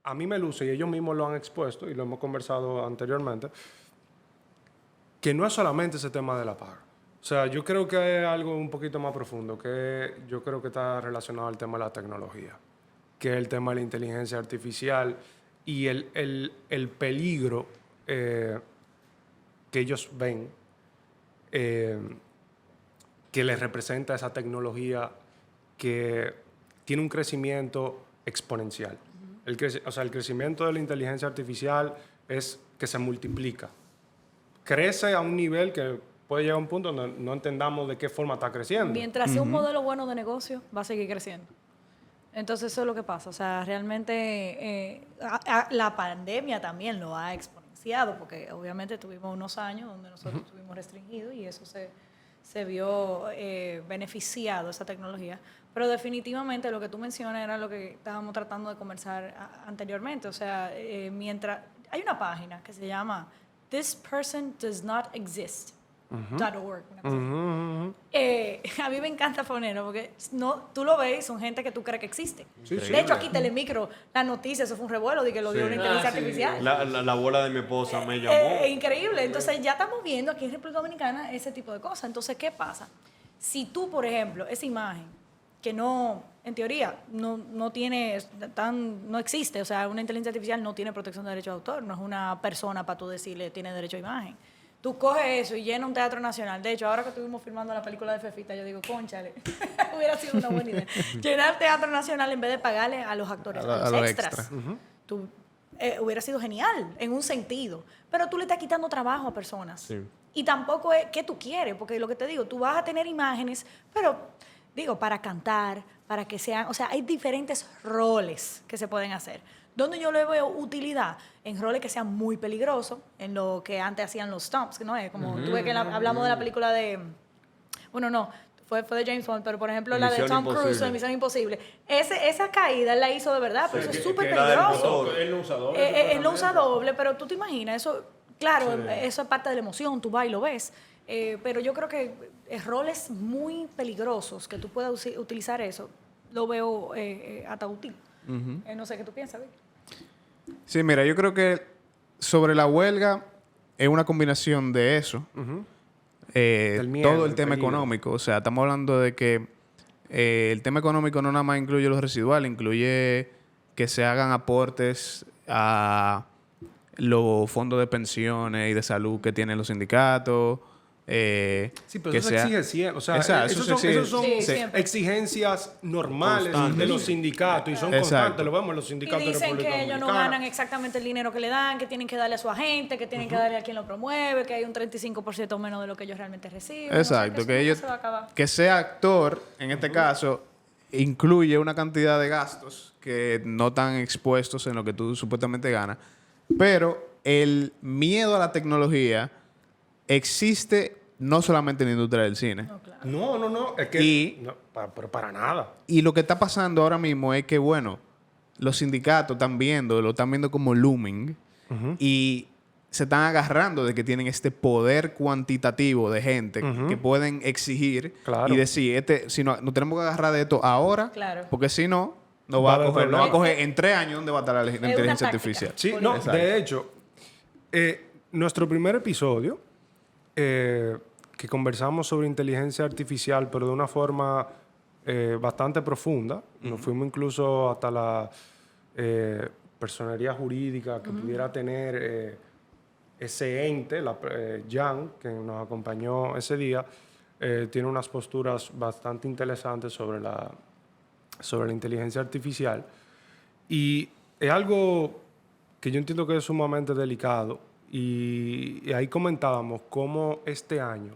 a mí me luce, y ellos mismos lo han expuesto, y lo hemos conversado anteriormente, que no es solamente ese tema de la paga. O sea, yo creo que es algo un poquito más profundo, que yo creo que está relacionado al tema de la tecnología, que es el tema de la inteligencia artificial y el peligro que ellos ven que les representa esa tecnología que tiene un crecimiento exponencial. O sea, el crecimiento de la inteligencia artificial es que se multiplica. Crece a un nivel que puede llegar a un punto donde no entendamos de qué forma está creciendo. Mientras sea un modelo bueno de negocio, va a seguir creciendo. Entonces eso es lo que pasa. O sea, realmente la pandemia también lo ha exponenciado, porque obviamente tuvimos unos años donde nosotros estuvimos restringidos y eso se vio beneficiado, esa tecnología. Pero definitivamente lo que tú mencionas era lo que estábamos tratando de conversar anteriormente. O sea, mientras hay una página que se llama This Person Does Not Exist. .org, una cosa así. A mí me encanta ponerlo porque tú lo ves, son gente que tú crees que existe. Sí, de hecho, aquí Telemicro, la noticia, eso fue un revuelo de que lo dio una inteligencia artificial. La abuela de mi esposa me llamó. Increíble. Entonces, ya estamos viendo aquí en República Dominicana ese tipo de cosas. Entonces, ¿qué pasa? Si tú, por ejemplo, esa imagen que no, en teoría, no tiene no existe, o sea, una inteligencia artificial no tiene protección de derecho de autor, no es una persona para tú decirle tiene derecho a imagen. Tú coges eso y llenas un teatro nacional. De hecho, ahora que estuvimos filmando la película de Fefita, yo digo, cónchale, hubiera sido una buena idea. Llenar el teatro nacional en vez de pagarle a los actores, a los extras. Hubiera sido genial, en un sentido. Pero tú le estás quitando trabajo a personas. Sí. Y tampoco es que tú quieres, porque lo que te digo, tú vas a tener imágenes, pero, digo, para cantar, para que sean... O sea, hay diferentes roles que se pueden hacer. Donde yo le veo utilidad en roles que sean muy peligrosos, en lo que antes hacían los stunts, ¿no? Como tú ves que hablamos de la película de... Bueno, no, fue de James Bond, pero por ejemplo la de Tom Cruise en Misión Imposible. Esa caída él la hizo de verdad, pero eso es súper peligroso. Él no usa doble. Él no usa doble, pero tú te imaginas, eso, claro, eso es parte de la emoción, tú vas y lo ves. Pero yo creo que roles muy peligrosos que tú puedas utilizar eso, lo veo hasta útil. No sé qué tú piensas, Vic. Sí, mira, yo creo que sobre la huelga es una combinación de eso. Miedo, todo el tema económico. O sea, estamos hablando de que el tema económico no nada más incluye los residuales, incluye que se hagan aportes a los fondos de pensiones y de salud que tienen los sindicatos. Sí, pero eso se exige siempre. O sea, esos son exigencias normales de los sindicatos y son constantes. Lo vemos en los sindicatos de República Dominicana. Y dicen que ellos no ganan exactamente el dinero que le dan, que tienen que darle a su agente, que tienen que darle a quien lo promueve, que hay un 35% menos de lo que ellos realmente reciben. Exacto, que sea actor, en este caso, incluye una cantidad de gastos que no están expuestos en lo que tú supuestamente ganas. Pero el miedo a la tecnología existe no solamente en la industria del cine. No, claro. No. Es que pero para nada. Y lo que está pasando ahora mismo es que, bueno, los sindicatos lo están viendo como looming y se están agarrando de que tienen este poder cuantitativo de gente que pueden exigir y decir, si no tenemos que agarrar de esto ahora, porque si no, no va a coger en 3 años donde va a estar la inteligencia artificial. Sí, no, de hecho, nuestro primer episodio que conversamos sobre inteligencia artificial, pero de una forma bastante profunda. Nos fuimos incluso hasta la personería jurídica que pudiera tener ese ente, Jan, que nos acompañó ese día, tiene unas posturas bastante interesantes sobre la inteligencia artificial. Y es algo que yo entiendo que es sumamente delicado. Y ahí comentábamos cómo este año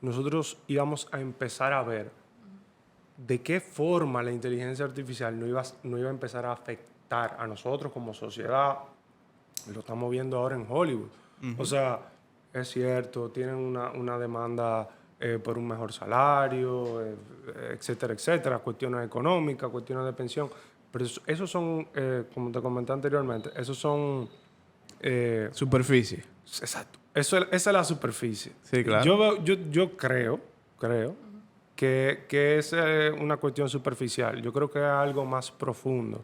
nosotros íbamos a empezar a ver de qué forma la inteligencia artificial no iba a empezar a afectar a nosotros como sociedad. Lo estamos viendo ahora en Hollywood. O sea, es cierto, tienen una demanda por un mejor salario, etcétera, etcétera, cuestiones económicas, cuestiones de pensión. Pero esos son, como te comenté anteriormente, esos son... superficie. Exacto. Esa es la superficie. Sí, claro. Yo creo que es una cuestión superficial. Yo creo que es algo más profundo.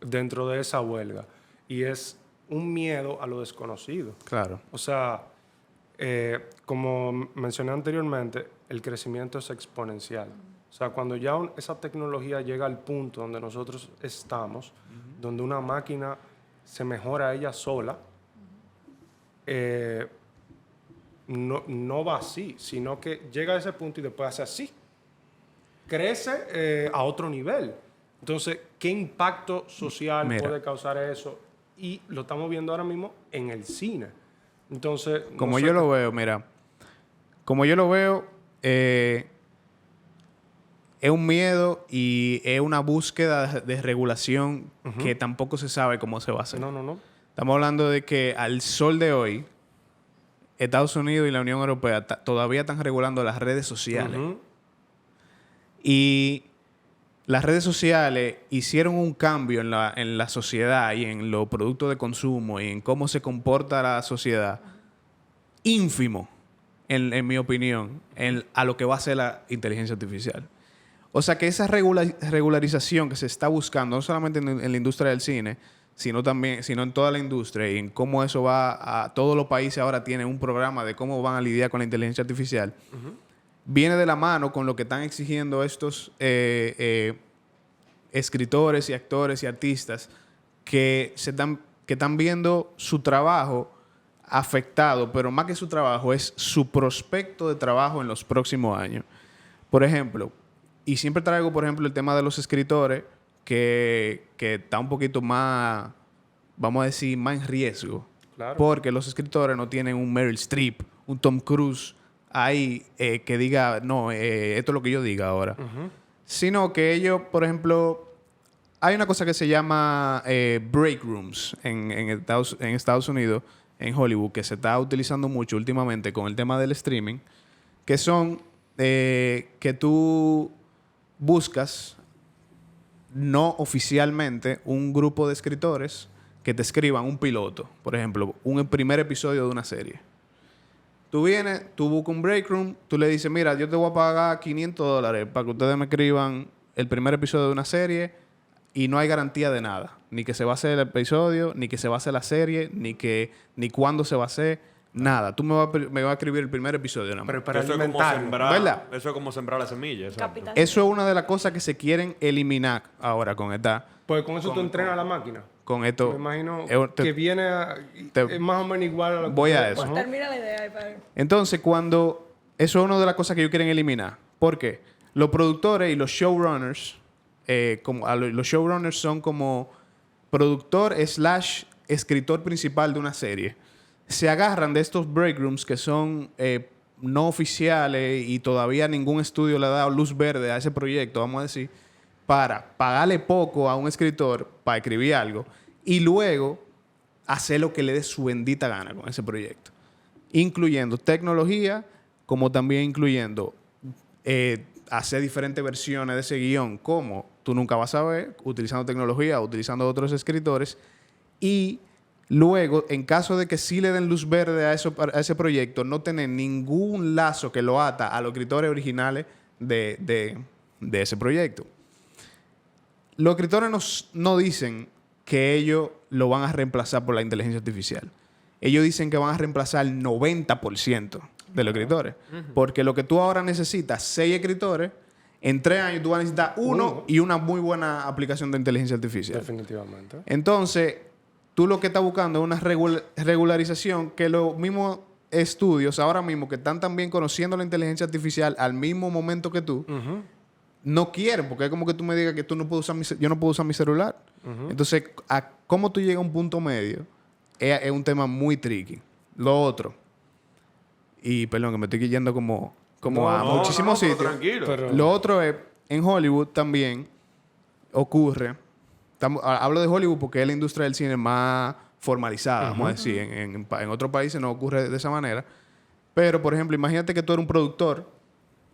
dentro de esa huelga. Y es un miedo a lo desconocido. Claro. O sea, como mencioné anteriormente, el crecimiento es exponencial. O sea, cuando ya esa tecnología llega al punto donde nosotros estamos, donde una máquina se mejora ella sola, no va así, sino que llega a ese punto y después hace así. Crece a otro nivel. Entonces, ¿qué impacto social puede causar eso? Y lo estamos viendo ahora mismo en el cine. Entonces, como yo lo veo, mira, como yo lo veo, es un miedo y es una búsqueda de regulación que tampoco se sabe cómo se va a hacer. No. Estamos hablando de que al sol de hoy, Estados Unidos y la Unión Europea todavía están regulando las redes sociales. Y las redes sociales hicieron un cambio en la sociedad y en los productos de consumo y en cómo se comporta la sociedad ínfimo, en mi opinión, a lo que va a ser la inteligencia artificial. O sea que esa regularización que se está buscando, no solamente en la industria del cine, sino en toda la industria y en cómo eso va a... Todos los países ahora tienen un programa de cómo van a lidiar con la inteligencia artificial. Viene de la mano con lo que están exigiendo estos escritores y actores y artistas que están viendo su trabajo afectado, pero más que su trabajo, es su prospecto de trabajo en los próximos años. Por ejemplo, y siempre traigo, por ejemplo, el tema de los escritores, que está un poquito más, vamos a decir, más en riesgo. Claro. Porque los escritores no tienen un Meryl Streep, un Tom Cruise ahí que diga, no, esto es lo que yo diga ahora. Sino que ellos, por ejemplo, hay una cosa que se llama break rooms en Estados Unidos, en Hollywood, que se está utilizando mucho últimamente con el tema del streaming, que son que tú buscas no oficialmente un grupo de escritores que te escriban un piloto, por ejemplo, un primer episodio de una serie. Tú vienes, tú buscas un break room, tú le dices, mira, yo te voy a pagar $500 para que ustedes me escriban el primer episodio de una serie y no hay garantía de nada. Ni que se va a hacer el episodio, ni que se va a hacer la serie, ni cuándo se va a hacer, nada. Tú me vas a escribir el primer episodio nada más. Pero para Eso es como alimentarlo, sembrar, ¿verdad? eso es como sembrar la semilla. Exacto. Eso es una de las cosas que se quieren eliminar ahora con esta... Pues con eso tú entrenas a la máquina. Con esto... Me imagino que viene es más o menos igual a lo que... Voy a eso. Ajá. Termina la idea ahí, padre. Entonces, eso es una de las cosas que ellos quieren eliminar. ¿Por qué? Los productores y los showrunners, los showrunners son como productor / escritor principal de una serie. Se agarran de estos break rooms que son no oficiales y todavía ningún estudio le ha dado luz verde a ese proyecto, vamos a decir, para pagarle poco a un escritor para escribir algo y luego hacer lo que le dé su bendita gana con ese proyecto. Incluyendo tecnología, como también incluyendo hacer diferentes versiones de ese guión, como tú nunca vas a ver, utilizando tecnología, utilizando otros escritores. Y luego, en caso de que sí le den luz verde a ese proyecto, no tener ningún lazo que lo ata a los escritores originales de ese proyecto. Los escritores no dicen que ellos lo van a reemplazar por la inteligencia artificial. Ellos dicen que van a reemplazar el 90% de los escritores. Porque lo que tú ahora necesitas, 6 escritores, en 3 años tú vas a necesitar uno y una muy buena aplicación de inteligencia artificial. Definitivamente. Entonces, tú lo que estás buscando es una regularización que los mismos estudios ahora mismo que están también conociendo la inteligencia artificial al mismo momento que tú, no quieren, porque es como que tú me digas que yo no puedo usar mi celular. Entonces, ¿cómo tú llegas a un punto medio? Es un tema muy tricky. Lo otro, y perdón, que me estoy yendo como a muchísimos sitios. Tranquilo. Pero- Lo otro es, en Hollywood también ocurre, hablo de Hollywood porque es la industria del cine más formalizada, vamos a decir. En otros países no ocurre de esa manera. Pero, por ejemplo, imagínate que tú eres un productor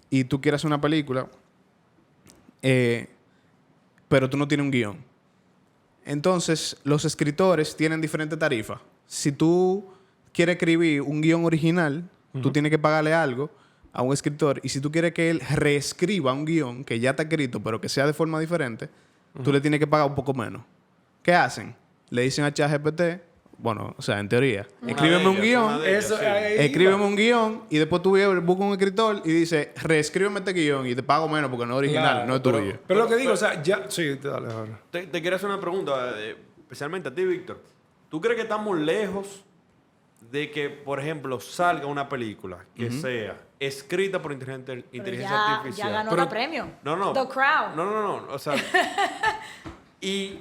y tú quieres hacer una película, pero tú no tienes un guión. Entonces, los escritores tienen diferentes tarifas. Si tú quieres escribir un guión original, tú tienes que pagarle algo a un escritor. Y si tú quieres que él reescriba un guión que ya está escrito, pero que sea de forma diferente, tú le tienes que pagar un poco menos ¿qué hacen? Le dicen a ChatGPT, bueno, o sea, en teoría, escríbeme un guión. Escríbeme un guión y después tú buscas un escritor y dices, reescríbeme este guión y te pago menos porque no es original, Claro, no es tuyo. Pero lo que digo, o sea, ya... Sí, dale, ahora. Te quiero hacer una pregunta, especialmente a ti, Víctor. ¿Tú crees que estamos lejos de que, por ejemplo, salga una película que sea escrita por inteligencia artificial? Ya ganó el premio. No. The Crown. No. O sea, y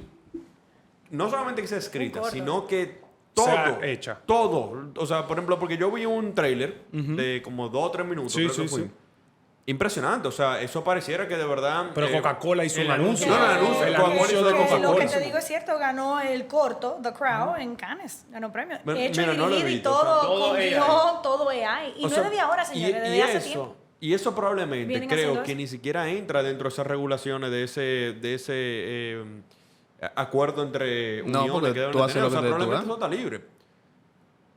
no solamente que sea escrita, sino que todo. Sea hecha. Todo. O sea, por ejemplo, porque yo vi un tráiler de como 2 o 3 minutos. Sí, creo sí, que fue. sí. Impresionante. O sea, eso pareciera que de verdad... Pero Coca-Cola hizo un anuncio. No, el anuncio. El Coca-Cola anuncio de hizo Coca-Cola. Lo que te digo es cierto, ganó el corto, The Crown, en Cannes. Ganó premio. Hecho Mira, y no lo he dirigido y visto, o sea, todo, todo con AI. guión, todo AI. Y O no sea, es de ahora, señores, desde hace tiempo. Y eso probablemente Vienen creo haciendo que eso. ni siquiera entra dentro de esas regulaciones de ese acuerdo entre No, uniones porque que deben tú de haces tener. lo O sea, que te dé tu probablemente gana. eso está libre.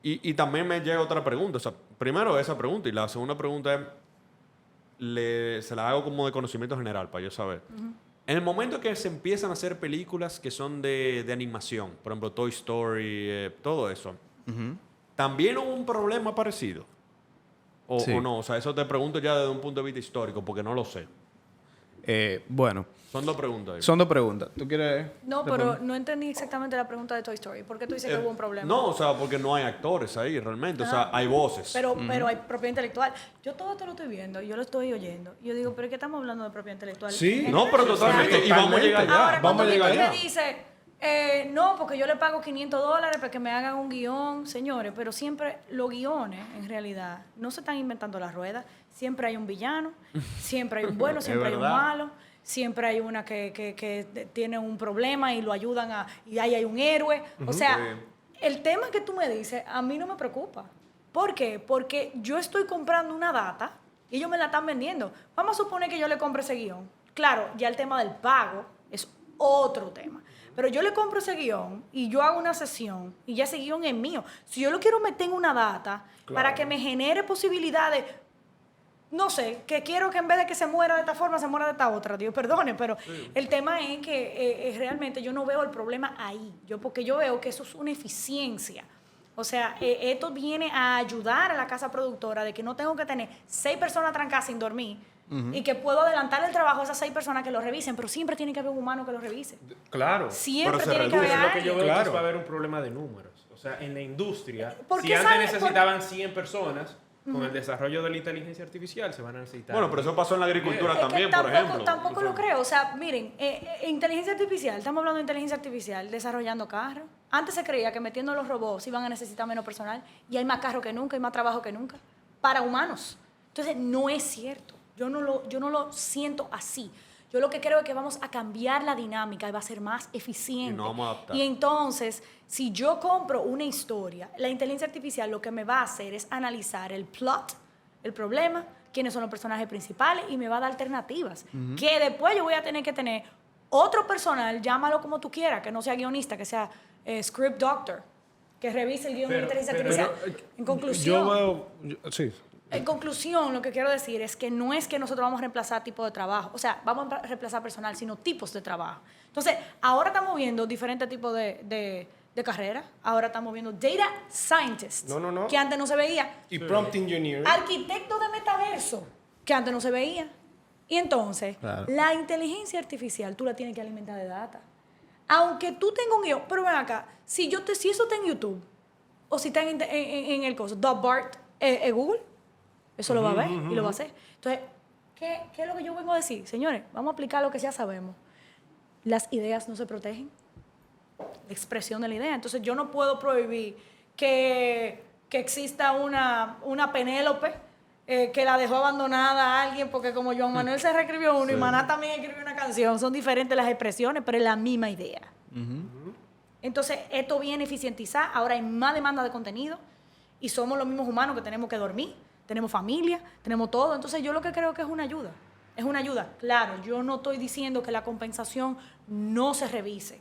Y también me llega otra pregunta. O sea, primero esa pregunta y la segunda pregunta es, se la hago como de conocimiento general para yo saber. En el momento que se empiezan a hacer películas que son de animación, por ejemplo Toy Story, todo eso, ¿también hubo un problema parecido? Sí. ¿O no? O sea, eso te pregunto ya desde un punto de vista histórico, porque no lo sé. Bueno, Son 2 preguntas. ahí. son 2 preguntas. ¿Tú quieres...? No, pero no entendí exactamente la pregunta de Toy Story. ¿Por qué tú dices que hubo un problema? No, o sea, porque no hay actores ahí realmente. O sea, hay voces. Pero hay propiedad intelectual. Yo todo esto lo estoy viendo, yo lo estoy oyendo. Y yo digo, ¿pero qué estamos hablando de propiedad intelectual? Sí. En No, pero general, totalmente. o sea, Y vamos a llegar allá. Ahora, Vamos cuando a llegar Víctor allá. me dice, no, porque yo le pago $500 para que me hagan un guión, señores, pero siempre los guiones, en realidad, no se están inventando las ruedas. Siempre hay un villano, siempre hay un bueno, siempre hay un verdad. malo. Siempre hay una que tiene un problema y lo ayudan y ahí hay un héroe. O sea, el tema que tú me dices, a mí no me preocupa. ¿Por qué? Porque yo estoy comprando una data y ellos me la están vendiendo. Vamos a suponer que yo le compre ese guión. Claro, ya el tema del pago es otro tema. Pero yo le compro ese guión y yo hago una sesión y ya ese guión es mío. Si yo lo quiero meter en una data para que me genere posibilidades, no sé, que quiero que en vez de que se muera de esta forma, se muera de esta otra, Dios perdone, pero el tema es que realmente yo no veo el problema ahí, porque yo veo que eso es una eficiencia. O sea, esto viene a ayudar a la casa productora de que no tengo que tener 6 personas trancadas sin dormir y que puedo adelantar el trabajo a esas 6 personas que lo revisen, pero siempre tiene que haber un humano que lo revise. Claro. Siempre Pero se tiene que haber reduce Lo que yo alguien. veo es Claro. que va a haber un problema de números. O sea, en la industria, ¿Por si qué antes sabe- necesitaban 100 personas, con el desarrollo de la inteligencia artificial se van a necesitar. Bueno, pero eso pasó en la agricultura Es que también, tampoco, por ejemplo. tampoco lo creo. O sea, miren, inteligencia artificial, estamos hablando de inteligencia artificial, desarrollando carros. Antes se creía que metiendo los robots iban a necesitar menos personal y hay más carros que nunca, hay más trabajo que nunca para humanos. Entonces, no es cierto. Yo no lo siento así. Yo lo que creo es que vamos a cambiar la dinámica y va a ser más eficiente. Y nos vamos a adaptar. Y entonces, si yo compro una historia, la inteligencia artificial lo que me va a hacer es analizar el plot, el problema, quiénes son los personajes principales y me va a dar alternativas. Que después yo voy a tener que tener otro personal, llámalo como tú quieras, que no sea guionista, que sea script doctor, que revise el guión de inteligencia artificial. En conclusión, Sí. en conclusión, lo que quiero decir es que no es que nosotros vamos a reemplazar tipos de trabajo, o sea, vamos a reemplazar personal, sino tipos de trabajo. Entonces, ahora estamos viendo diferentes tipos de carreras. Ahora estamos viendo data scientists, No. que antes no se veía. Y prompt engineering. Arquitecto de metaverso, que antes no se veía. Y entonces, Claro. la inteligencia artificial tú la tienes que alimentar de data. Aunque tú tengas un guión, pero ven acá, si eso está en YouTube, o si está en el coso, The Bart, Google, eso lo va a ver y lo va a hacer. Entonces, ¿qué es lo que yo vengo a decir? Señores, vamos a aplicar lo que ya sabemos. Las ideas no se protegen. La expresión de la idea. Entonces, yo no puedo prohibir que exista una Penélope que la dejó abandonada a alguien, porque como Joan Manuel se reescribió uno y Maná también escribió una canción, son diferentes las expresiones, pero es la misma idea. Entonces, esto viene a eficientizar. Ahora hay más demanda de contenido y somos los mismos humanos que tenemos que dormir, tenemos familia, tenemos todo. Entonces, yo lo que creo que es una ayuda. Es una ayuda. Claro, yo no estoy diciendo que la compensación no se revise.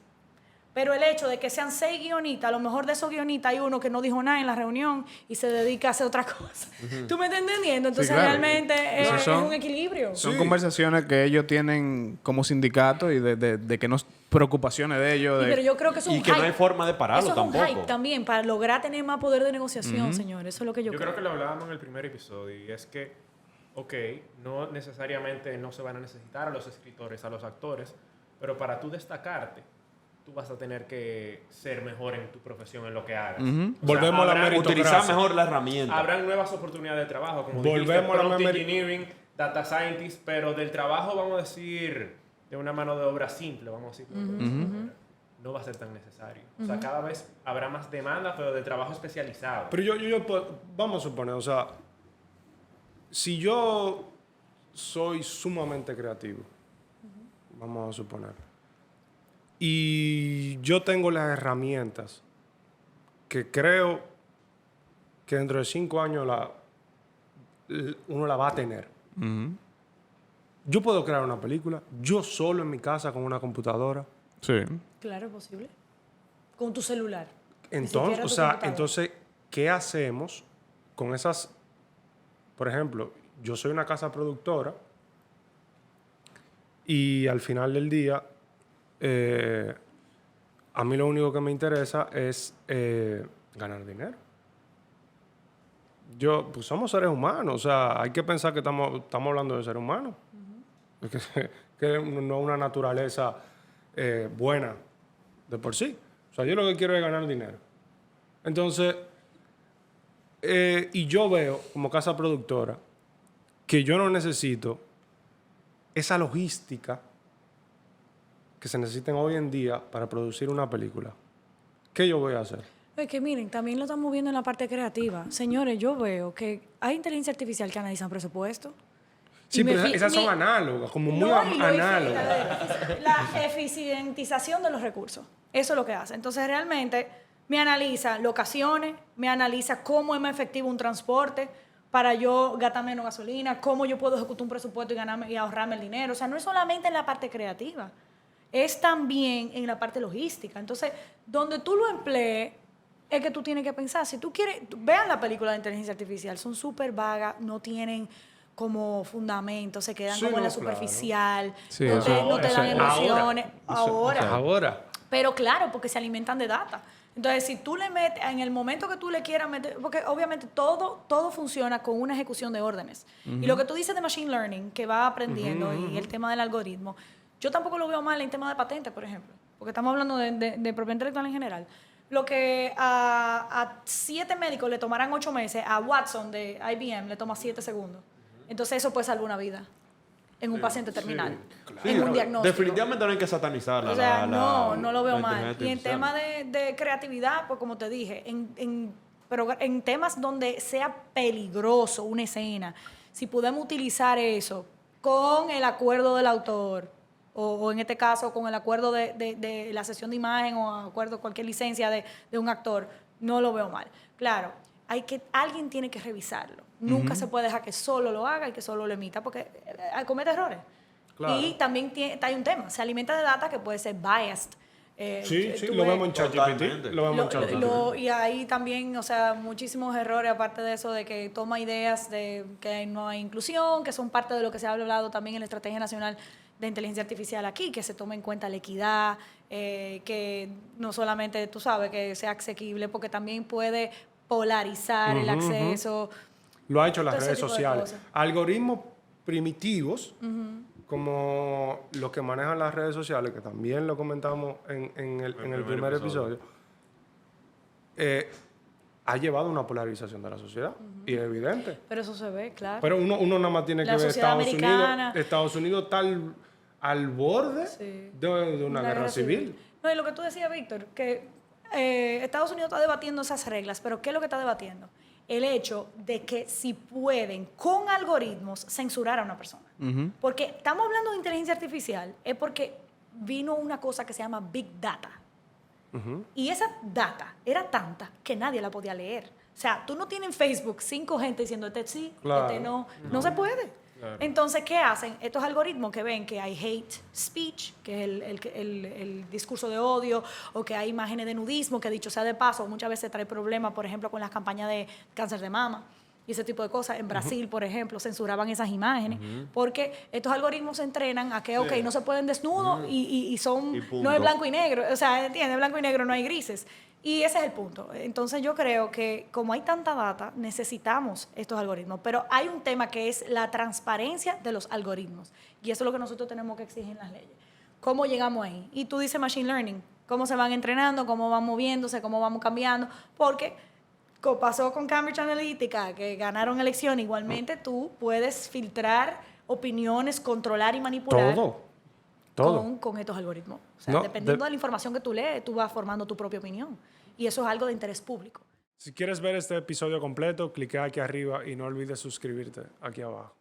Pero el hecho de que sean 6 guionistas, a lo mejor de esos guionistas hay uno que no dijo nada en la reunión y se dedica a hacer otra cosa. ¿Tú me estás entendiendo? Entonces claro. realmente es un equilibrio. Son conversaciones que ellos tienen como sindicato y de que no preocupaciones de ellos. Pero yo creo que es un Y que no hay forma de pararlo eso es tampoco. un hype también para lograr tener más poder de negociación, señores. Eso es lo que yo Yo creo. creo que lo hablábamos en el primer episodio y es que, ok, no necesariamente no se van a necesitar a los escritores, a los actores, pero para tú destacarte, tú vas a tener que ser mejor en tu profesión, en lo que hagas. O sea, Volvemos a la meritocracia. Utilizar mejor la herramienta. Habrán nuevas oportunidades de trabajo, como Volvemos dijiste, a la prompt memoria. engineering, data scientist, pero del trabajo, vamos a decir, de una mano de obra simple, vamos a decir, no va a ser tan necesario. O sea, cada vez habrá más demanda, pero de trabajo especializado. Pero vamos a suponer, o sea, si yo soy sumamente creativo, vamos a suponer, y yo tengo las herramientas que creo que dentro de 5 años uno la va a tener. Yo puedo crear una película, yo solo en mi casa con una computadora. Sí. Claro, es posible. Con tu celular. Entonces, o sea, entonces, ¿qué hacemos con esas? Por ejemplo, yo soy una casa productora y al final del día, a mí lo único que me interesa es ganar dinero. Pues somos seres humanos, o sea, hay que pensar que estamos hablando de seres humanos. Que no es una naturaleza buena de por sí. O sea, yo lo que quiero es ganar dinero. Entonces, y yo veo como casa productora que yo no necesito esa logística que se necesiten hoy en día para producir una película. ¿Qué yo voy a hacer? Es que miren, también lo estamos viendo en la parte creativa. Señores, yo veo que hay inteligencia artificial que analizan presupuesto. Sí, Y me pero fi- esas son mi- análogas, como muy No, y análogas. la eficientización de los recursos. Eso es lo que hace. Entonces, realmente, me analiza locaciones, me analiza cómo es más efectivo un transporte para yo gastar menos gasolina, cómo yo puedo ejecutar un presupuesto y ahorrarme el dinero. O sea, no es solamente en la parte creativa, es también en la parte logística. Entonces, donde tú lo emplees, es que tú tienes que pensar. Si tú quieres, vean la película de inteligencia artificial, son súper vagas, no tienen como fundamento, se quedan Sí, como en la no, claro. superficial, Sí, no te, eso- no te dan eso- emociones. Ahora. Ahora. Pero claro, porque se alimentan de data. Entonces, si tú le metes, en el momento que tú le quieras meter, porque obviamente todo funciona con una ejecución de órdenes. Y lo que tú dices de machine learning, que va aprendiendo, y el tema del algoritmo, yo tampoco lo veo mal en tema de patentes, por ejemplo, porque estamos hablando de propiedad intelectual en general. Lo que a 7 médicos le tomarán 8 meses, a Watson de IBM le toma 7 segundos. Entonces, eso puede salvar una vida en un paciente terminal, en un diagnóstico. Definitivamente no hay que satanizarla. O sea, no lo veo la mal. inteligencia Y en tema artificial. de creatividad, pues como te dije, pero en temas donde sea peligroso una escena, si podemos utilizar eso con el acuerdo del autor, o en este caso con el acuerdo de la sesión de imagen o acuerdo cualquier licencia de un actor, no lo veo mal. Claro, alguien tiene que revisarlo. Nunca se puede dejar que solo lo haga y que solo lo emita, porque comete errores. Claro. Y también hay un tema, se alimenta de data que puede ser biased. Sí, tú lo ves- vemos en Totalmente. ChatGPT. Lo vemos en ChatGPT. y ahí también, o sea, muchísimos errores, aparte de eso, de que toma ideas de que no hay inclusión, que son parte de lo que se ha hablado también en la Estrategia Nacional de Inteligencia Artificial aquí, que se tome en cuenta la equidad, que no solamente, tú sabes, que sea asequible, porque también puede polarizar el acceso. Lo ha hecho las todo ese redes tipo de sociales. cosas. Algoritmos primitivos, como los que manejan las redes sociales, que también lo comentamos en el primer episodio, ha llevado a una polarización de la sociedad. Y es evidente. Pero eso se ve, claro. Pero uno nada más tiene La que ver sociedad Estados americana. Unidos. Estados Unidos está al borde Sí. de una guerra civil. No, y lo que tú decías, Víctor, que Estados Unidos está debatiendo esas reglas, pero ¿qué es lo que está debatiendo? El hecho de que si pueden, con algoritmos, censurar a una persona. Porque estamos hablando de inteligencia artificial, es porque vino una cosa que se llama Big Data. Y esa data era tanta que nadie la podía leer. O sea, tú no tienes en Facebook 5 gente diciendo este sí, Claro. este no. No se puede. Claro. Entonces, ¿qué hacen? Estos algoritmos que ven que hay hate speech, que es el discurso de odio, o que hay imágenes de nudismo, que dicho sea de paso, muchas veces trae problemas, por ejemplo, con las campañas de cáncer de mama y ese tipo de cosas. En Brasil, por ejemplo, censuraban esas imágenes porque estos algoritmos se entrenan a que, ok, no se pueden desnudos y son, Y punto. no es blanco y negro, o sea, ¿entiendes? Blanco y negro, no hay grises. Y ese es el punto. Entonces yo creo que como hay tanta data, necesitamos estos algoritmos. Pero hay un tema que es la transparencia de los algoritmos. Y eso es lo que nosotros tenemos que exigir en las leyes. ¿Cómo llegamos ahí? Y tú dices machine learning. ¿Cómo se van entrenando? ¿Cómo van moviéndose? ¿Cómo vamos cambiando? Porque pasó con Cambridge Analytica, que ganaron elección. Igualmente tú puedes filtrar opiniones, controlar y manipular. Todo. Con estos algoritmos. O sea, No, dependiendo de la información que tú lees, tú vas formando tu propia opinión. Y eso es algo de interés público. Si quieres ver este episodio completo, clica aquí arriba y no olvides suscribirte aquí abajo.